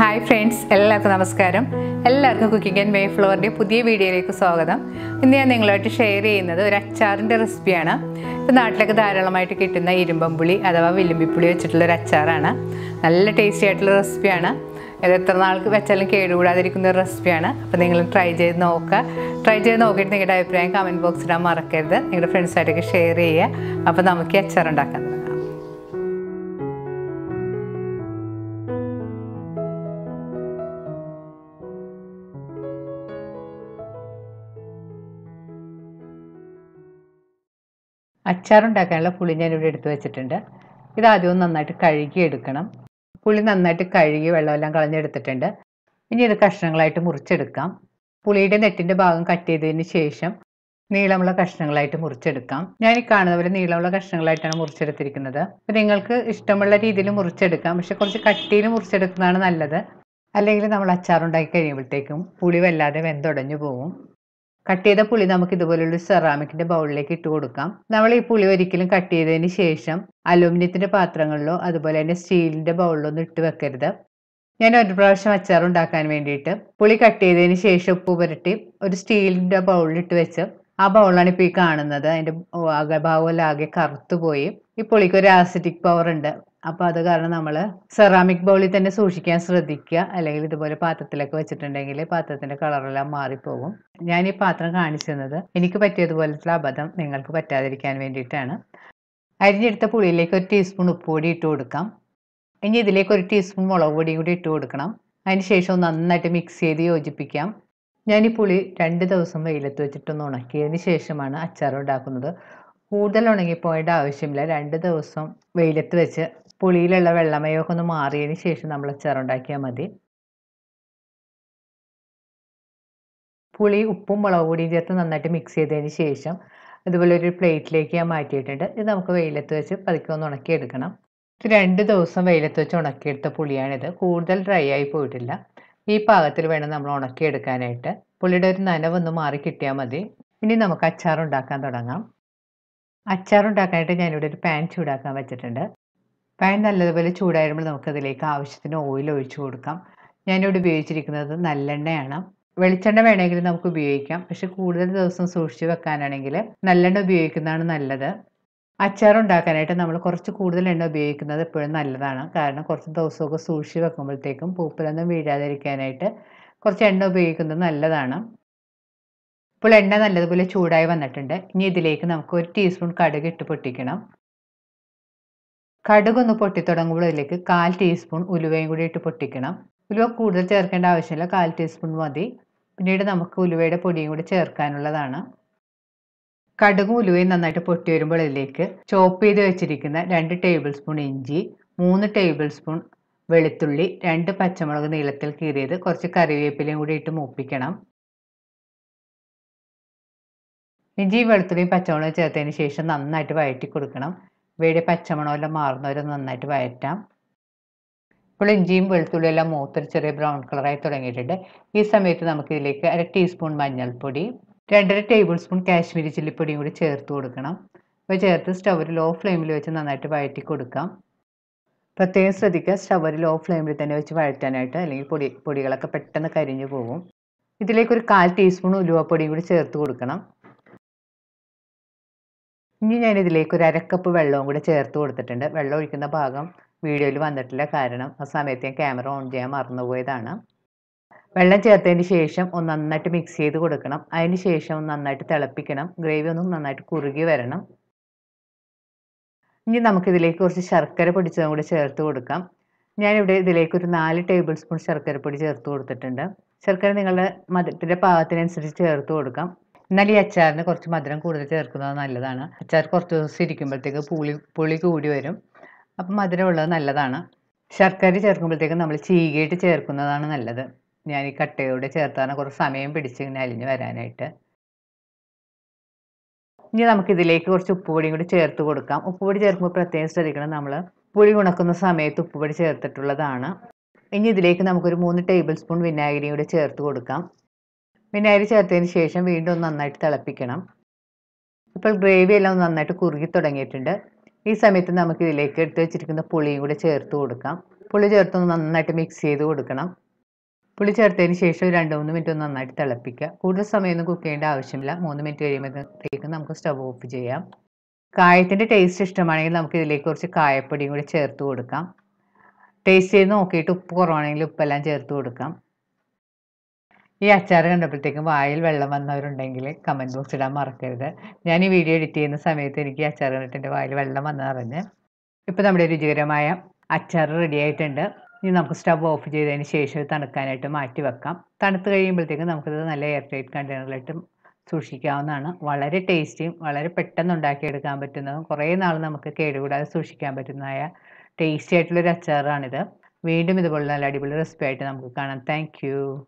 Hi friends, എല്ലാവർക്കും നമസ്കാരം. എല്ലാവർക്കും കുക്കിംഗ് ആൻഡ് മെയ് ഫ്ലോറിൻ്റെ പുതിയ വീഡിയോയിലേക്ക് സ്വാഗതം. ഇന്ന് ഞാൻ നിങ്ങളുമായിട്ട് ഷെയർ ചെയ്യുന്നത് ഒരു അച്ചാറിൻ്റെ റെസിപ്പിയാണ്. ഇപ്പോൾ നാട്ടിലൊക്കെ ധാരാളമായിട്ട് കിട്ടുന്ന ഇരുമ്പൻ പുളി അഥവാ വിലിമ്പി പുളി വെച്ചിട്ടുള്ളൊരു അച്ചാറാണ്. നല്ല ടേസ്റ്റി ആയിട്ടുള്ള റെസിപ്പിയാണ്. ഇത് എത്ര നാൾക്ക് വെച്ചാലും കേടുകൂടാതിരിക്കുന്ന ഒരു റെസിപ്പിയാണ്. അപ്പോൾ നിങ്ങൾ ട്രൈ ചെയ്ത് നോക്കുക. ട്രൈ ചെയ്ത് നോക്കിയിട്ട് നിങ്ങളുടെ അഭിപ്രായം കമൻറ്റ് ബോക്സിൽ ഇടാൻ മറക്കരുത്. നിങ്ങളുടെ ഫ്രണ്ട്സായിട്ടൊക്കെ ഷെയർ ചെയ്യുക. അപ്പോൾ നമുക്ക് ഈ അച്ചാർ ഉണ്ടാക്കാൻ തുടങ്ങാം. അച്ചാറുണ്ടാക്കാനുള്ള പുളി ഞാനിവിടെ എടുത്ത് വെച്ചിട്ടുണ്ട്. ഇതാദ്യം നന്നായിട്ട് കഴുകി എടുക്കണം. പുളി നന്നായിട്ട് കഴുകി വെള്ളമെല്ലാം കളഞ്ഞെടുത്തിട്ടുണ്ട്. ഇനി ഇത് കഷ്ണങ്ങളായിട്ട് മുറിച്ചെടുക്കാം. പുളിയുടെ നെറ്റിൻ്റെ ഭാഗം കട്ട് ചെയ്തതിന് ശേഷം നീളമുള്ള കഷ്ണങ്ങളായിട്ട് മുറിച്ചെടുക്കാം. ഞാൻ ഈ കാണുന്ന പോലെ നീളമുള്ള കഷ്ണങ്ങളായിട്ടാണ് മുറിച്ചെടുത്തിരിക്കുന്നത്. അപ്പോൾ നിങ്ങൾക്ക് ഇഷ്ടമുള്ള രീതിയിൽ മുറിച്ചെടുക്കാം. പക്ഷെ കുറച്ച് കട്ടിയിൽ മുറിച്ചെടുക്കുന്നതാണ് നല്ലത്. അല്ലെങ്കിൽ നമ്മൾ അച്ചാറുണ്ടാക്കി കഴിയുമ്പോഴത്തേക്കും പുളി വല്ലാതെ വെന്തുടഞ്ഞു പോകും. കട്ട് ചെയ്ത പുളി നമുക്ക് ഇതുപോലുള്ള സെറാമിക്കിൻ്റെ ബൗളിലേക്ക് ഇട്ട് കൊടുക്കാം. നമ്മൾ ഈ പുളി ഒരിക്കലും കട്ട് ചെയ്തതിന് ശേഷം അലൂമിനിയത്തിൻ്റെ പാത്രങ്ങളിലോ അതുപോലെ തന്നെ സ്റ്റീലിൻ്റെ ബൗളിലോ ഒന്നും ഇട്ട് വെക്കരുത്. ഞാൻ ഒരു പ്രാവശ്യം അച്ചാറുണ്ടാക്കാൻ വേണ്ടിയിട്ട് പുളി കട്ട് ചെയ്തതിന് ശേഷം ഉപ്പ് പുരട്ടി ഒരു സ്റ്റീലിൻ്റെ ബൗളിലിട്ട് വെച്ച് ആ ബൗളാണ് ഇപ്പോൾ ഈ കാണുന്നത്. അതിൻ്റെ ഭാഗമെല്ലാം കറുത്തുപോയി. ഈ പുളിക്ക് ഒരു ആസിഡിക് പവർ ഉണ്ട്. അപ്പോൾ അത് കാരണം നമ്മൾ സെറാമിക് ബൗളിൽ തന്നെ സൂക്ഷിക്കാൻ ശ്രദ്ധിക്കുക. അല്ലെങ്കിൽ ഇതുപോലെ പാത്രത്തിലൊക്കെ വെച്ചിട്ടുണ്ടെങ്കിൽ പാത്രത്തിൻ്റെ കളറെല്ലാം മാറിപ്പോകും. ഞാൻ ഈ പാത്രം കാണിച്ചു തന്നത് എനിക്ക് പറ്റിയതുപോലത്തെ അബദ്ധം നിങ്ങൾക്ക് പറ്റാതിരിക്കാൻ വേണ്ടിയിട്ടാണ്. അരിഞ്ഞെടുത്ത പുളിയിലേക്ക് ഒരു ടീസ്പൂൺ ഉപ്പ് പൊടി ഇട്ട് കൊടുക്കാം. ഇനി ഇതിലേക്ക് ഒരു ടീസ്പൂൺ മുളക് പൊടിയും കൂടി ഇട്ട് കൊടുക്കണം. അതിന് ശേഷം നന്നായിട്ട് മിക്സ് ചെയ്ത് യോജിപ്പിക്കാം. ഞാൻ ഈ പുളി 2 ദിവസം വെയിലത്ത് വെച്ചിട്ടൊന്ന് ഉണക്കിയതിന് ശേഷമാണ് അച്ചാർ ഉണ്ടാക്കുന്നത്. കൂടുതൽ ഉണങ്ങിപ്പോയേണ്ട ആവശ്യമില്ല. 2 ദിവസം വെയിലത്ത് വെച്ച് പുളിയിലുള്ള വെള്ളമയമൊക്കെ ഒന്ന് മാറിയതിന് ശേഷം നമ്മൾ അച്ചാറുണ്ടാക്കിയാൽ മതി. പുളി ഉപ്പും മുളക് പൊടിയും ചേർത്ത് നന്നായിട്ട് മിക്സ് ചെയ്തതിന് ശേഷം അതുപോലെ ഒരു പ്ലേറ്റിലേക്ക് ഞാൻ മാറ്റിയിട്ടുണ്ട്. ഇത് നമുക്ക് വെയിലത്ത് വെച്ച് പതുക്കെ ഒന്ന് ഉണക്കിയെടുക്കണം. ഇത് 2 ദിവസം വെയിലത്ത് വെച്ച് ഉണക്കിയെടുത്ത പുളിയാണിത്. കൂടുതൽ ഡ്രൈ ആയി പോയിട്ടില്ല. ഈ പാകത്തിൽ വേണം നമ്മൾ ഉണക്കിയെടുക്കാനായിട്ട്. പുളിയുടെ ഒരു നനവൊന്ന് മാറി കിട്ടിയാൽ മതി. ഇനി നമുക്ക് അച്ചാറുണ്ടാക്കാൻ തുടങ്ങാം. അച്ചാറുണ്ടാക്കാനായിട്ട് ഞാനിവിടെ ഒരു പാൻ ചൂടാക്കാൻ വെച്ചിട്ടുണ്ട്. പാൻ നല്ലതുപോലെ ചൂടായിരുമ്പോൾ നമുക്കതിലേക്ക് ആവശ്യത്തിന് ഓയിൽ ഒഴിച്ചു കൊടുക്കാം. ഞാനിവിടെ ഉപയോഗിച്ചിരിക്കുന്നത് നല്ലെണ്ണയാണ്. വെളിച്ചെണ്ണ വേണമെങ്കിൽ നമുക്ക് ഉപയോഗിക്കാം. പക്ഷെ കൂടുതൽ ദിവസം സൂക്ഷിച്ച് വെക്കാനാണെങ്കിൽ നല്ലെണ്ണ ഉപയോഗിക്കുന്നതാണ് നല്ലത്. അച്ചാറുണ്ടാക്കാനായിട്ട് നമ്മൾ കുറച്ച് കൂടുതൽ എണ്ണ ഉപയോഗിക്കുന്നത് എപ്പോഴും നല്ലതാണ്. കാരണം കുറച്ച് ദിവസമൊക്കെ സൂക്ഷിച്ച് വെക്കുമ്പോഴത്തേക്കും പൂപ്പലൊന്നും വീഴാതിരിക്കാനായിട്ട് കുറച്ച് എണ്ണ ഉപയോഗിക്കുന്നത് നല്ലതാണ്. ഇപ്പോൾ എണ്ണ നല്ലതുപോലെ ചൂടായി വന്നിട്ടുണ്ട്. ഇനി ഇതിലേക്ക് നമുക്ക് ഒരു ടീസ്പൂൺ കടുക് ഇട്ട് പൊട്ടിക്കണം. കടുകൊന്ന് പൊട്ടിത്തുടങ്ങുമ്പോൾ ഇതിലേക്ക് 1/4 ടീസ്പൂൺ ഉലുവയും കൂടി ഇട്ട് പൊട്ടിക്കണം. ഉലുവ കൂടുതൽ ചേർക്കേണ്ട ആവശ്യമില്ല, 1/4 ടീസ്പൂൺ മതി. പിന്നീട് നമുക്ക് ഉലുവയുടെ പൊടിയും കൂടി ചേർക്കാനുള്ളതാണ്. കടുകും ഉലുവയും നന്നായിട്ട് പൊട്ടി വരുമ്പോൾ ഇതിലേക്ക് ചോപ്പ് ചെയ്ത് വെച്ചിരിക്കുന്ന 2 ടേബിൾ സ്പൂൺ ഇഞ്ചി, 3 ടേബിൾ സ്പൂൺ വെളുത്തുള്ളി, 2 പച്ചമുളക് നീളത്തിൽ കീറിയത്, കുറച്ച് കറിവേപ്പിലയും കൂടി ഇട്ട് മൂപ്പിക്കണം. ഇഞ്ചിയും വെളുത്തുള്ളിയും പച്ചമുളകും ചേർത്തതിന് ശേഷം നന്നായിട്ട് വഴറ്റി കൊടുക്കണം. ഇവയുടെ പച്ചമണമെല്ലാം മാറുന്നവരെ നന്നായിട്ട് വഴറ്റാം. ഇപ്പോൾ ഇഞ്ചിയും വെളുത്തുള്ളിയും എല്ലാം മൂത്തൊരു ചെറിയ ബ്രൗൺ കളറായി തുടങ്ങിയിട്ടുണ്ട്. ഈ സമയത്ത് നമുക്ക് ഇതിലേക്ക് 1/2 ടീസ്പൂൺ മഞ്ഞൾപ്പൊടി, 2.5 ടേബിൾ സ്പൂൺ കാശ്മീരി ചില്ലിപ്പൊടിയും കൂടി ചേർത്ത് കൊടുക്കണം. അപ്പോൾ ചേർത്ത് സ്റ്റവ് ലോ ഫ്ലെയിമിൽ വെച്ച് നന്നായിട്ട് വഴറ്റി കൊടുക്കാം. പ്രത്യേകം ശ്രദ്ധിക്കുക, സ്റ്റവ് ലോ ഫ്ലെയിമിൽ തന്നെ വെച്ച് വഴറ്റാനായിട്ട്, അല്ലെങ്കിൽ പൊടികളൊക്കെ പെട്ടെന്ന് കരിഞ്ഞു പോകും. ഇതിലേക്ക് ഒരു 1/4 ടീസ്പൂൺ ഉലുവപ്പൊടിയും കൂടി ചേർത്ത് കൊടുക്കണം. ഇനി ഞാൻ ഇതിലേക്ക് ഒരു 1/2 കപ്പ് വെള്ളവും കൂടി ചേർത്ത് കൊടുത്തിട്ടുണ്ട്. വെള്ളം ഒഴിക്കുന്ന ഭാഗം വീഡിയോയിൽ വന്നിട്ടില്ല, കാരണം ആ സമയത്ത് ഞാൻ ക്യാമറ ഓൺ ചെയ്യാൻ മറന്നുപോയതാണ്. വെള്ളം ചേർത്തതിന് ശേഷം ഒന്ന് നന്നായിട്ട് മിക്സ് ചെയ്ത് കൊടുക്കണം. അതിന് ശേഷം ഒന്ന് നന്നായിട്ട് തിളപ്പിക്കണം. ഗ്രേവി ഒന്നും നന്നായിട്ട് കുറുകി വരണം. ഇനി നമുക്കിതിലേക്ക് കുറച്ച് ശർക്കര പൊടിച്ചതും കൂടി ചേർത്ത് കൊടുക്കാം. ഞാനിവിടെ ഇതിലേക്ക് ഒരു 4 ടേബിൾ സ്പൂൺ ശർക്കരപ്പൊടി ചേർത്ത് കൊടുത്തിട്ടുണ്ട്. ശർക്കര നിങ്ങളുടെ മധുരത്തിൻ്റെ പാകത്തിനനുസരിച്ച് ചേർത്ത് കൊടുക്കാം. എന്നാൽ ഈ അച്ചാറിന് കുറച്ച് മധുരം കൂടുതൽ ചേർക്കുന്നത് നല്ലതാണ്. അച്ചാർ കുറച്ച് ദിവസം ഇരിക്കുമ്പോഴത്തേക്ക് പുളി കൂടി വരും. അപ്പം മധുരമുള്ളത് നല്ലതാണ്. ശർക്കര ചേർക്കുമ്പോഴത്തേക്കും നമ്മൾ ചീകിയിട്ട് ചേർക്കുന്നതാണ് നല്ലത്. ഞാൻ ഈ കട്ടയോടെ ചേർത്താണ് കുറച്ച് സമയം പിടിച്ച് ഇങ്ങനെ അലിഞ്ഞ് വരാനായിട്ട്. ഇനി നമുക്കിതിലേക്ക് കുറച്ച് ഉപ്പുപൊടിയും കൂടി ചേർത്ത് കൊടുക്കാം. ഉപ്പുപൊടി ചേർക്കുമ്പോൾ പ്രത്യേകം ശ്രദ്ധിക്കണം, നമ്മൾ പുളി ഉണക്കുന്ന സമയത്ത് ഉപ്പുപൊടി ചേർത്തിട്ടുള്ളതാണ്. ഇനി ഇതിലേക്ക് നമുക്കൊരു 3 ടേബിൾ സ്പൂൺ വിനാഗിരിയും കൂടി ചേർത്ത് കൊടുക്കാം. വിനാഗിരി ചേർത്തതിന് ശേഷം വീണ്ടും നന്നായിട്ട് തിളപ്പിക്കണം. ഇപ്പോൾ ഗ്രേവി എല്ലാം നന്നായിട്ട് കുറുകി തുടങ്ങിയിട്ടുണ്ട്. ഈ സമയത്ത് നമുക്ക് ഇതിലേക്ക് എടുത്ത് വെച്ചിരിക്കുന്ന പുളിയും കൂടെ ചേർത്ത് കൊടുക്കാം. പുളി ചേർത്തൊന്ന് നന്നായിട്ട് മിക്സ് ചെയ്ത് കൊടുക്കണം. പുളി ചേർത്തതിന് ശേഷം 2-3 മിനിറ്റ് ഒന്ന് നന്നായിട്ട് തിളപ്പിക്കുക. കൂടുതൽ സമയമൊന്നും കുക്ക് ചെയ്യേണ്ട ആവശ്യമില്ല. 3 മിനിറ്റ് കഴിയുമ്പോഴത്തേക്കും നമുക്ക് സ്റ്റവ് ഓഫ് ചെയ്യാം. കായത്തിൻ്റെ ടേസ്റ്റ് ഇഷ്ടമാണെങ്കിൽ നമുക്ക് ഇതിലേക്ക് കുറച്ച് കായപ്പൊടിയും കൂടി ചേർത്ത് കൊടുക്കാം. ടേസ്റ്റ് ചെയ്ത് നോക്കിയിട്ട് ഉപ്പ് കുറവാണെങ്കിൽ ഉപ്പെല്ലാം ചേർത്ത് കൊടുക്കാം. ഈ അച്ചാർ കണ്ടപ്പോഴത്തേക്കും വായിൽ വെള്ളം വന്നവരുണ്ടെങ്കിൽ കമൻറ്റ് ബോക്സ് ഇടാൻ മറക്കരുത്. ഞാൻ ഈ വീഡിയോ എഡിറ്റ് ചെയ്യുന്ന സമയത്ത് എനിക്ക് ഈ അച്ചാർ കണ്ടിട്ട് എൻ്റെ വായിൽ വെള്ളം വന്നറിഞ്ഞ്. ഇപ്പോൾ നമ്മുടെ രുചികരമായ അച്ചാർ റെഡി ആയിട്ടുണ്ട്. ഇനി നമുക്ക് സ്റ്റവ് ഓഫ് ചെയ്തതിന് ശേഷം തണുക്കാനായിട്ട് മാറ്റി വെക്കാം. തണുത്ത് കഴിയുമ്പോഴത്തേക്കും നമുക്കിത് നല്ല എയർ ടൈറ്റ് കണ്ടെയ്നറിലായിട്ട് സൂക്ഷിക്കാവുന്നതാണ്. വളരെ ടേസ്റ്റിയും വളരെ പെട്ടെന്ന് ഉണ്ടാക്കിയെടുക്കാൻ പറ്റുന്നതും കുറേ നാൾ നമുക്ക് കേടുകൂടാതെ സൂക്ഷിക്കാൻ പറ്റുന്നതായ ടേസ്റ്റി ആയിട്ടുള്ളൊരു അച്ചാറാണിത്. വീണ്ടും ഇതുപോലെ നല്ല അടിപൊളി റെസിപ്പി ആയിട്ട് നമുക്ക് കാണാം. Thank you.